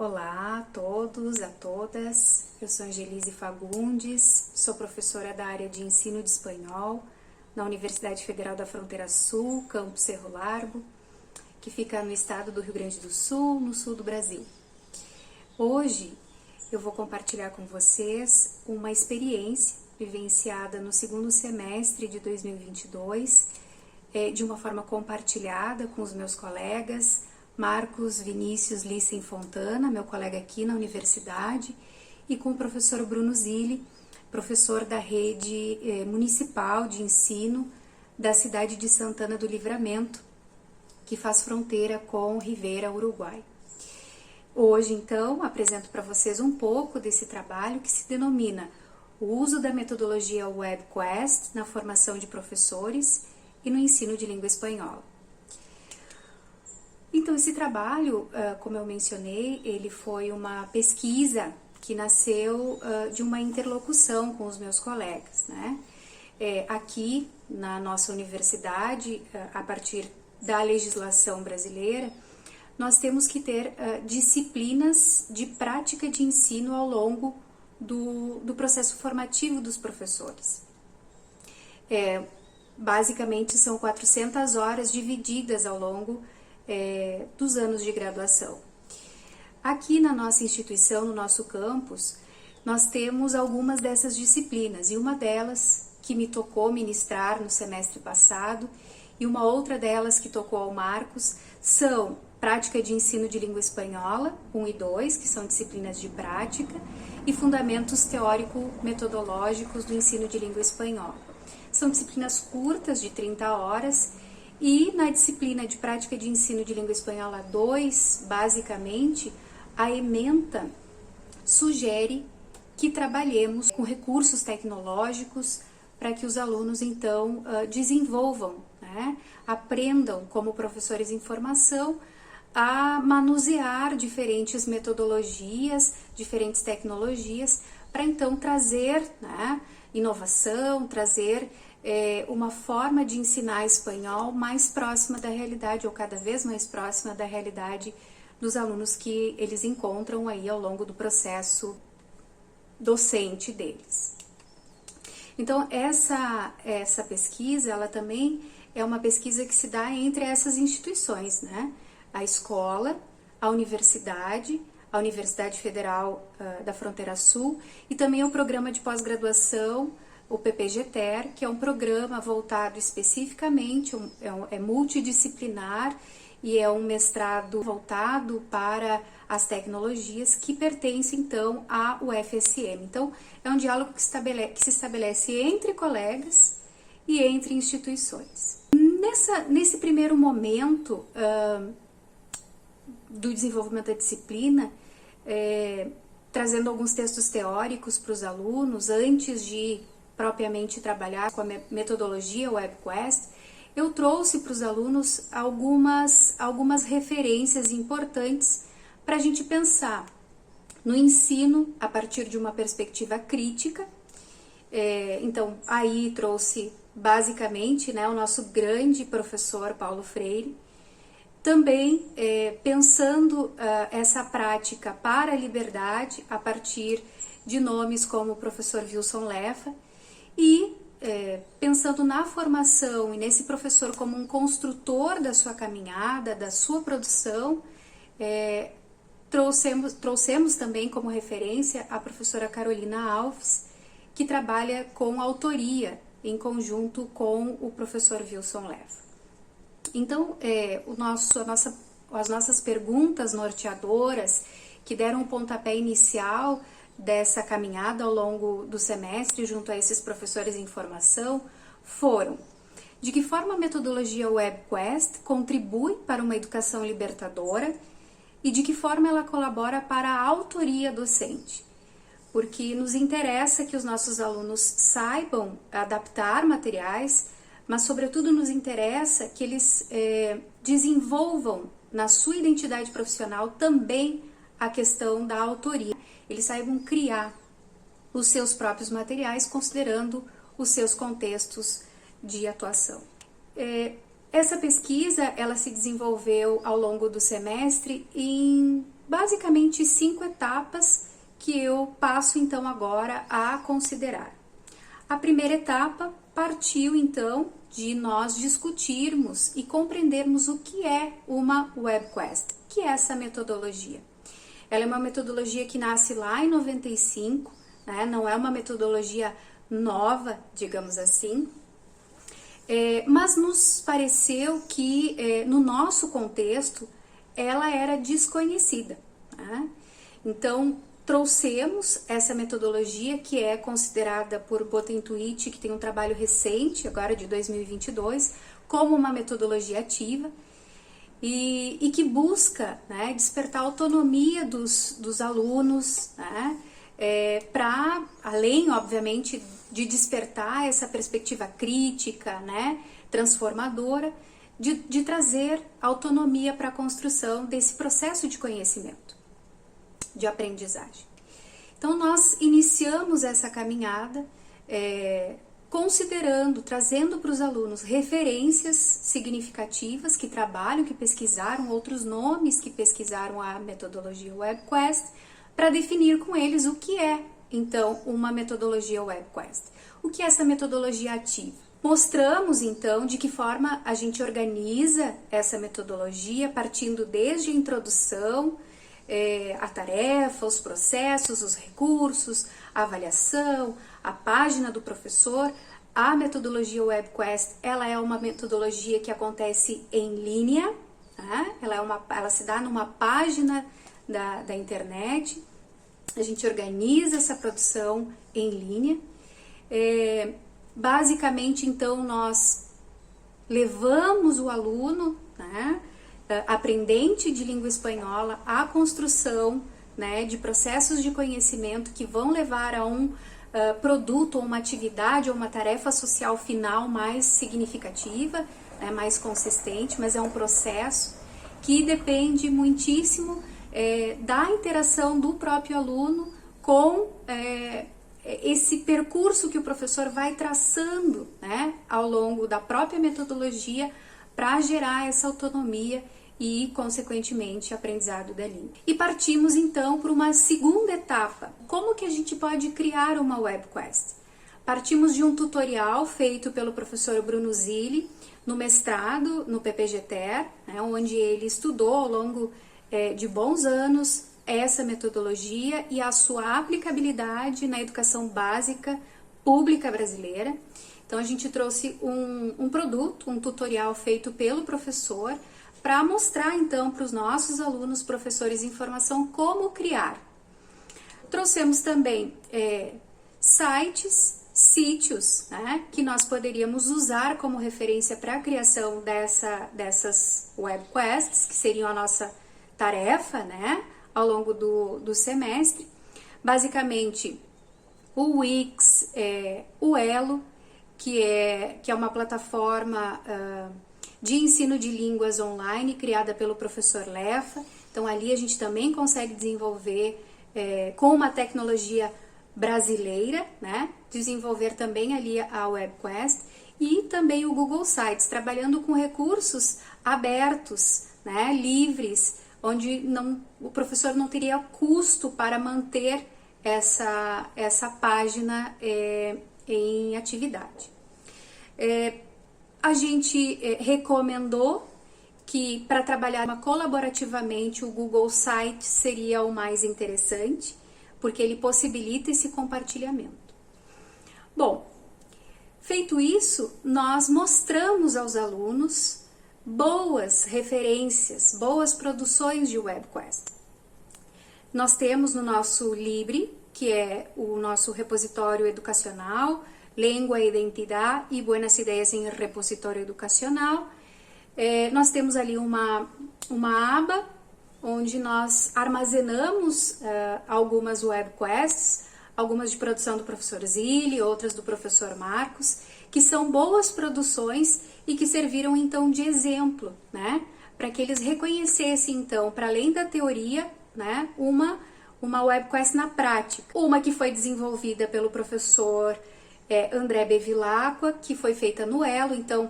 Olá a todos, a todas, eu sou Angelise Fagundes, sou professora da área de ensino de espanhol na Universidade Federal da Fronteira Sul, campus Cerro Largo, que fica no estado do Rio Grande do Sul, no sul do Brasil. Hoje eu vou compartilhar com vocês uma experiência vivenciada no segundo semestre de 2022, de uma forma compartilhada com os meus colegas, Marcos Vinícius Lissen Fontana, meu colega aqui na universidade, e com o professor Bruno Zilli, professor da rede municipal de ensino da cidade de Santana do Livramento, que faz fronteira com Rivera, Uruguai. Hoje, então, apresento para vocês um pouco desse trabalho que se denomina o uso da metodologia WebQuest na formação de professores e no ensino de língua espanhola. Então, esse trabalho, como eu mencionei, ele foi uma pesquisa que nasceu de uma interlocução com os meus colegas, né? Aqui na nossa universidade, a partir da legislação brasileira, nós temos que ter disciplinas de prática de ensino ao longo do processo formativo dos professores. Basicamente, são 400 horas divididas ao longo dos anos de graduação. Aqui na nossa instituição, no nosso campus, nós temos algumas dessas disciplinas, e uma delas que me tocou ministrar no semestre passado, e uma outra delas que tocou ao Marcos, são Prática de Ensino de Língua Espanhola, 1 e 2, que são disciplinas de prática, e Fundamentos Teórico-Metodológicos do Ensino de Língua Espanhola. São disciplinas curtas, de 30 horas, e na disciplina de Prática de Ensino de Língua Espanhola 2, basicamente, a ementa sugere que trabalhemos com recursos tecnológicos para que os alunos, então, desenvolvam, né, aprendam como professores em formação a manusear diferentes metodologias, diferentes tecnologias, para então trazer, né, inovação, trazer uma forma de ensinar espanhol mais próxima da realidade, ou cada vez mais próxima da realidade dos alunos que eles encontram aí ao longo do processo docente deles. Então, essa pesquisa, ela também é uma pesquisa que se dá entre essas instituições, né? A escola, a Universidade Federal da Fronteira Sul, e também o programa de pós-graduação, o PPG-TER, que é um programa voltado especificamente, é multidisciplinar e é um mestrado voltado para as tecnologias que pertence, então, à UFSM. Então, é um diálogo que se estabelece entre colegas e entre instituições. Nesse primeiro momento do desenvolvimento da disciplina, trazendo alguns textos teóricos para os alunos, antes de propriamente trabalhar com a metodologia WebQuest, eu trouxe para os alunos algumas referências importantes para a gente pensar no ensino a partir de uma perspectiva crítica. Então, aí trouxe basicamente, né, o nosso grande professor Paulo Freire, também pensando essa prática para a liberdade a partir de nomes como o professor Wilson Leffa, e pensando na formação e nesse professor como um construtor da sua caminhada, da sua produção, trouxemos também como referência a professora Carolina Alves, que trabalha com autoria em conjunto com o professor Wilson Leffa. Então, as nossas perguntas norteadoras, que deram um pontapé inicial dessa caminhada ao longo do semestre junto a esses professores em formação, foram: de que forma a metodologia WebQuest contribui para uma educação libertadora e de que forma ela colabora para a autoria docente? Porque nos interessa que os nossos alunos saibam adaptar materiais, mas sobretudo nos interessa que eles desenvolvam na sua identidade profissional também a questão da autoria. Eles saibam criar os seus próprios materiais considerando os seus contextos de atuação. Essa pesquisa, ela se desenvolveu ao longo do semestre em basicamente 5 etapas que eu passo então agora a considerar. A primeira etapa partiu então de nós discutirmos e compreendermos o que é uma WebQuest, que é essa metodologia. Ela é uma metodologia que nasce lá em 95, né? Não é uma metodologia nova, digamos assim, mas nos pareceu que no nosso contexto ela era desconhecida, né? Então trouxemos essa metodologia que é considerada por Botentuit, que tem um trabalho recente, agora de 2022, como uma metodologia ativa e que busca, né, despertar a autonomia dos alunos, né, para, além, obviamente, de despertar essa perspectiva crítica, né, transformadora, de trazer autonomia para a construção desse processo de conhecimento, de aprendizagem. Então, nós iniciamos essa caminhada considerando, trazendo para os alunos referências significativas que trabalham, que pesquisaram, outros nomes que pesquisaram a metodologia WebQuest, para definir com eles o que é, então, uma metodologia WebQuest. O que é essa metodologia ativa? Mostramos, então, de que forma a gente organiza essa metodologia, partindo desde a introdução, a tarefa, os processos, os recursos, a avaliação, a página do professor. A metodologia WebQuest, ela é uma metodologia que acontece em linha, tá? Ela se dá numa página da internet. A gente organiza essa produção em linha. Basicamente, então, nós levamos o aluno, né, aprendente de língua espanhola, à construção, né, de processos de conhecimento que vão levar a um produto, ou uma atividade, ou uma tarefa social final mais significativa, né, mais consistente, mas é um processo que depende muitíssimo da interação do próprio aluno com esse percurso que o professor vai traçando, né, ao longo da própria metodologia para gerar essa autonomia e, consequentemente, aprendizado da língua. E partimos, então, para uma segunda etapa. Como que a gente pode criar uma WebQuest? Partimos de um tutorial feito pelo professor Bruno Zilli, no mestrado, no PPG-TER, né, onde ele estudou ao longo de bons anos essa metodologia e a sua aplicabilidade na educação básica pública brasileira. Então, a gente trouxe um produto, um tutorial feito pelo professor, para mostrar, então, para os nossos alunos, professores em formação, como criar. Trouxemos também sites, sítios, né, que nós poderíamos usar como referência para a criação dessas WebQuests, que seriam a nossa tarefa, né, ao longo do semestre. Basicamente, o Wix, o Elo, que é uma plataforma de ensino de línguas online, criada pelo professor Lefa. Então, ali a gente também consegue desenvolver com uma tecnologia brasileira, né? Desenvolver também ali a WebQuest e também o Google Sites, trabalhando com recursos abertos, né? Livres, onde o professor não teria custo para manter essa página em atividade. A gente recomendou que, para trabalhar colaborativamente, o Google Sites seria o mais interessante, porque ele possibilita esse compartilhamento. Bom, feito isso, nós mostramos aos alunos boas referências, boas produções de WebQuest. Nós temos no nosso Libre, que é o nosso repositório educacional, Língua, Identidade e Buenas Ideias em Repositório Educacional. Nós temos ali uma aba onde nós armazenamos algumas WebQuests, algumas de produção do professor Zilli, outras do professor Marcos, que são boas produções e que serviram então de exemplo, né, para que eles reconhecessem então, para além da teoria, né, uma WebQuest na prática. Uma que foi desenvolvida pelo professor André Bevilacqua, que foi feita no Elo. Então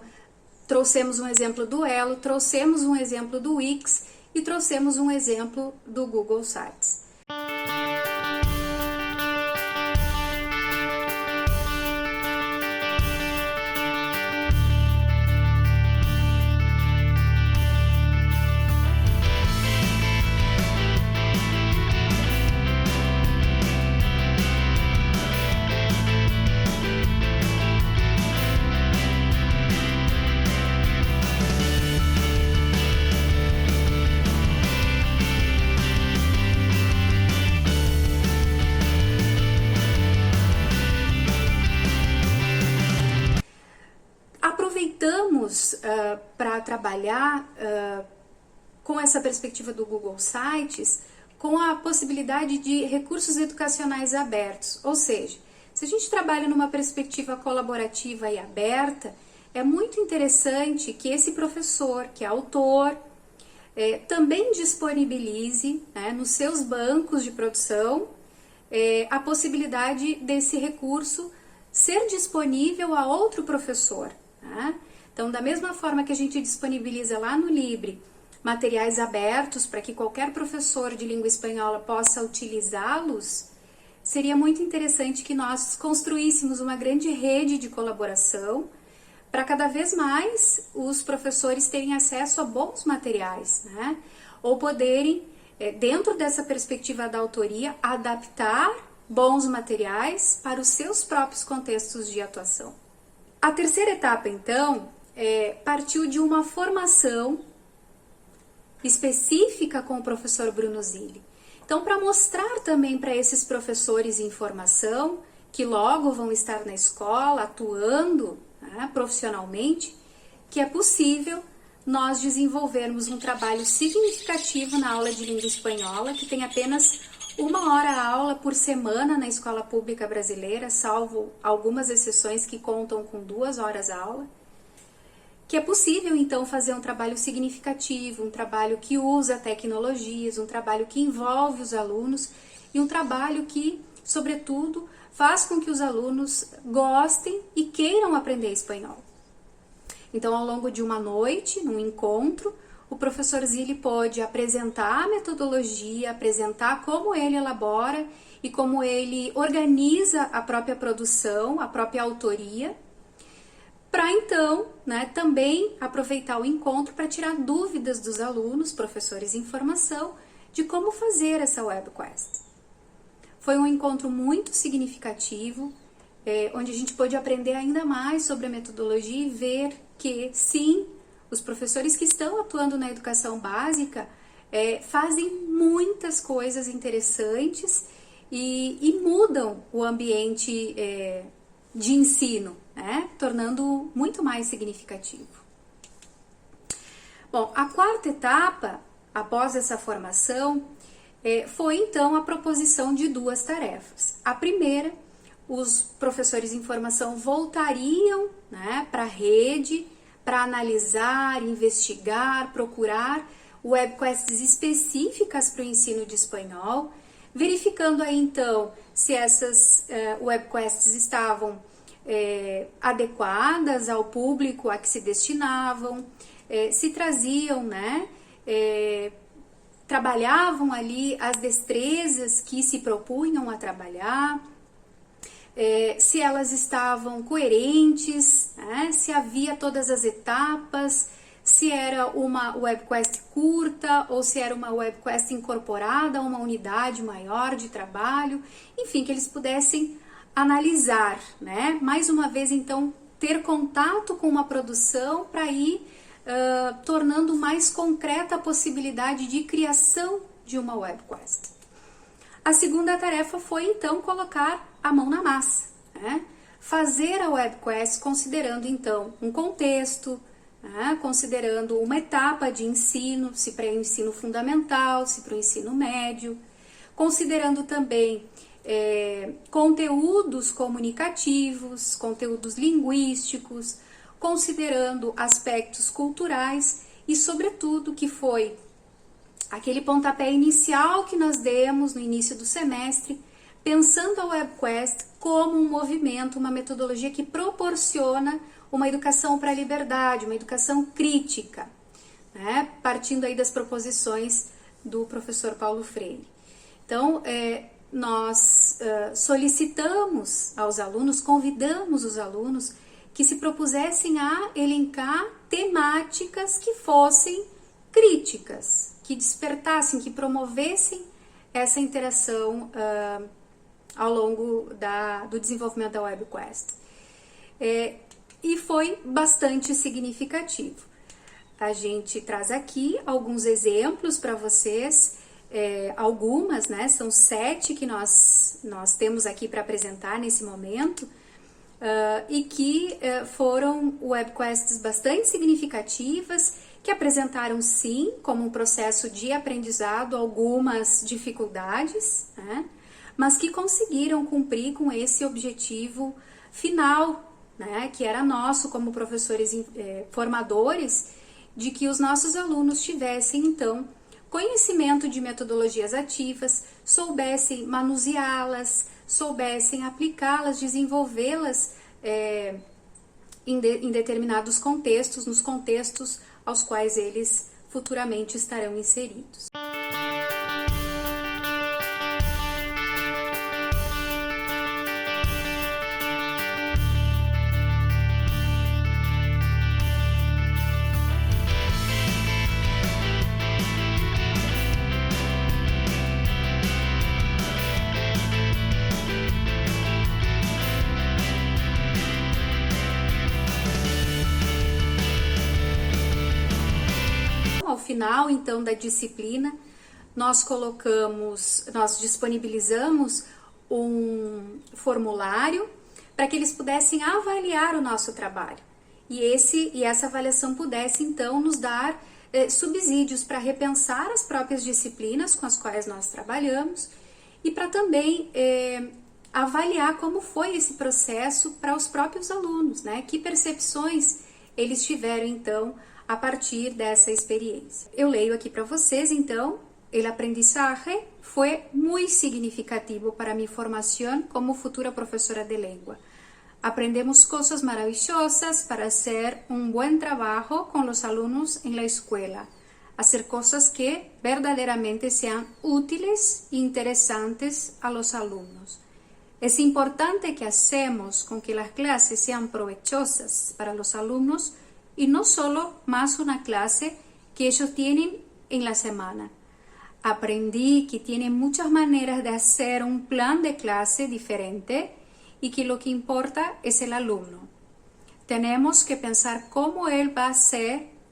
trouxemos um exemplo do Elo, trouxemos um exemplo do Wix e trouxemos um exemplo do Google Sites. Aproveitamos para trabalhar com essa perspectiva do Google Sites com a possibilidade de recursos educacionais abertos, ou seja, se a gente trabalha numa perspectiva colaborativa e aberta, é muito interessante que esse professor, que é autor, também disponibilize, né, nos seus bancos de produção a possibilidade desse recurso ser disponível a outro professor. Né? Então, da mesma forma que a gente disponibiliza lá no Libre materiais abertos para que qualquer professor de língua espanhola possa utilizá-los, seria muito interessante que nós construíssemos uma grande rede de colaboração para cada vez mais os professores terem acesso a bons materiais, né? Ou poderem, dentro dessa perspectiva da autoria, adaptar bons materiais para os seus próprios contextos de atuação. A terceira etapa, então, partiu de uma formação específica com o professor Bruno Zilli. Então, para mostrar também para esses professores em formação, que logo vão estar na escola, atuando, né, profissionalmente, que é possível nós desenvolvermos um trabalho significativo na aula de língua espanhola, que tem apenas 1 hora aula por semana na escola pública brasileira, salvo algumas exceções que contam com 2 horas aula, que é possível então fazer um trabalho significativo, um trabalho que usa tecnologias, um trabalho que envolve os alunos e um trabalho que, sobretudo, faz com que os alunos gostem e queiram aprender espanhol. Então, ao longo de uma noite, num encontro, o professor Zilli pôde apresentar a metodologia, apresentar como ele elabora e como ele organiza a própria produção, a própria autoria, para então, né, também aproveitar o encontro para tirar dúvidas dos alunos, professores em formação, de como fazer essa webquest. Foi um encontro muito significativo, onde a gente pôde aprender ainda mais sobre a metodologia e ver que, sim, os professores que estão atuando na educação básica fazem muitas coisas interessantes e mudam o ambiente de ensino, né? Tornando muito mais significativo. Bom, a quarta etapa, após essa formação, foi então a proposição de 2 tarefas. A primeira, os professores em formação voltariam, né, para a rede, para analisar, investigar, procurar webquests específicas para o ensino de espanhol, verificando aí então se essas webquests estavam adequadas ao público a que se destinavam, se traziam, né, trabalhavam ali as destrezas que se propunham a trabalhar, se elas estavam coerentes, né, se havia todas as etapas, se era uma webquest curta ou se era uma webquest incorporada a uma unidade maior de trabalho, enfim, que eles pudessem analisar, né, mais uma vez então ter contato com uma produção para ir tornando mais concreta a possibilidade de criação de uma webquest. A segunda tarefa foi então colocar a mão na massa, né? Fazer a webquest considerando então um contexto, né? Considerando uma etapa de ensino, se para o ensino fundamental, se para o ensino médio, considerando também conteúdos comunicativos, conteúdos linguísticos, considerando aspectos culturais e, sobretudo, que foi aquele pontapé inicial que nós demos no início do semestre, pensando a webquest como um movimento, uma metodologia que proporciona uma educação para a liberdade, uma educação crítica. né? Partindo aí das proposições do professor Paulo Freire. Então, nós solicitamos aos alunos, convidamos os alunos que se propusessem a elencar temáticas que fossem críticas, que despertassem, que promovessem essa interação ao longo do desenvolvimento da WebQuest. E foi bastante significativo. A gente traz aqui alguns exemplos para vocês, algumas, né? São 7 que nós temos aqui para apresentar nesse momento, e que foram webquests bastante significativas, que apresentaram sim, como um processo de aprendizado, algumas dificuldades, né? Mas que conseguiram cumprir com esse objetivo final, né? Que era nosso como professores formadores, de que os nossos alunos tivessem, então, conhecimento de metodologias ativas, soubessem manuseá-las, soubessem aplicá-las, desenvolvê-las em determinados contextos, nos contextos aos quais eles futuramente estarão inseridos. Ao final, então, da disciplina, nós disponibilizamos um formulário para que eles pudessem avaliar o nosso trabalho. E essa avaliação pudesse, então, nos dar subsídios para repensar as próprias disciplinas com as quais nós trabalhamos e para também avaliar como foi esse processo para os próprios alunos, né? Que percepções eles tiveram, então, a partir dessa experiência. Eu leio aqui para vocês, então. El aprendizaje fue muy significativo para mi formación como futura profesora de lengua. Aprendemos cosas maravillosas para hacer un buen trabajo con los alumnos en la escuela, hacer cosas que verdaderamente sean útiles e interesantes a los alumnos. Es importante que hacemos con que las clases sean provechosas para los alumnos y no solo más una clase que ellos tienen en la semana. Aprendí que tienen muchas maneras de hacer un plan de clase diferente y que lo que importa es el alumno. Tenemos que pensar cómo él va a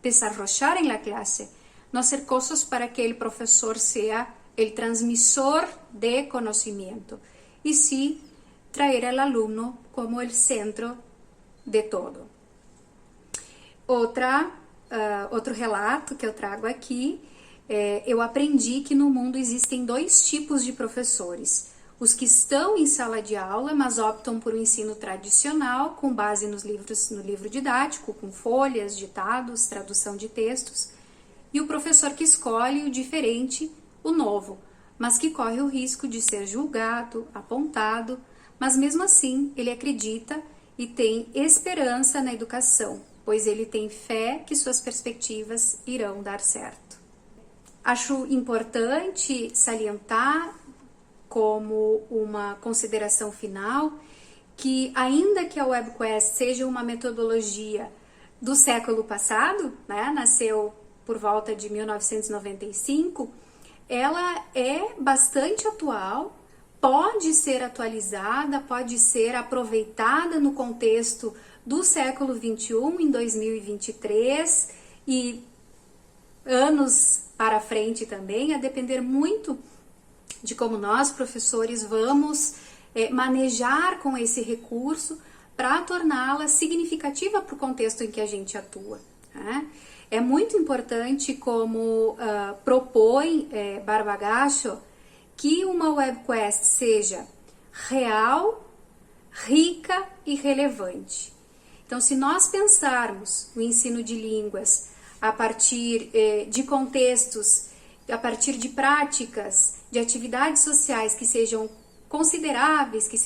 desarrollar en la clase, no hacer cosas para que el profesor sea el transmisor de conocimiento, y sí traer al alumno como el centro de todo. Outro relato que eu trago aqui, eu aprendi que no mundo existem 2 tipos de professores. Os que estão em sala de aula, mas optam por um ensino tradicional, com base no livro didático, com folhas, ditados, tradução de textos, e o professor que escolhe o diferente, o novo, mas que corre o risco de ser julgado, apontado, mas mesmo assim ele acredita e tem esperança na educação, pois ele tem fé que suas perspectivas irão dar certo. Acho importante salientar, como uma consideração final, que ainda que a WebQuest seja uma metodologia do século passado, né, nasceu por volta de 1995, ela é bastante atual, pode ser atualizada, pode ser aproveitada no contexto do século XXI, em 2023, e anos para frente também, a depender muito de como nós, professores, vamos manejar com esse recurso para torná-la significativa para o contexto em que a gente atua, né? É muito importante, como propõe Barbagacho, que uma WebQuest seja real, rica e relevante. Então, se nós pensarmos o ensino de línguas a partir de contextos, a partir de práticas, de atividades sociais que sejam consideráveis, que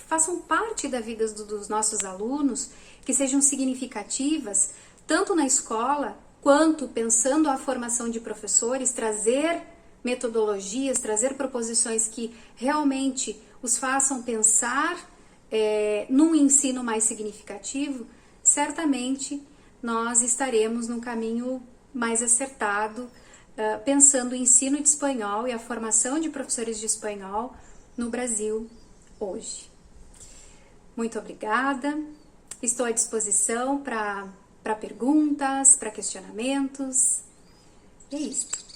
façam parte da vida dos nossos alunos, que sejam significativas, tanto na escola quanto, pensando a formação de professores, trazer metodologias, trazer proposições que realmente os façam pensar num ensino mais significativo, certamente nós estaremos num caminho mais acertado, pensando o ensino de espanhol e a formação de professores de espanhol no Brasil hoje. Muito obrigada, estou à disposição para perguntas, para questionamentos, é isso.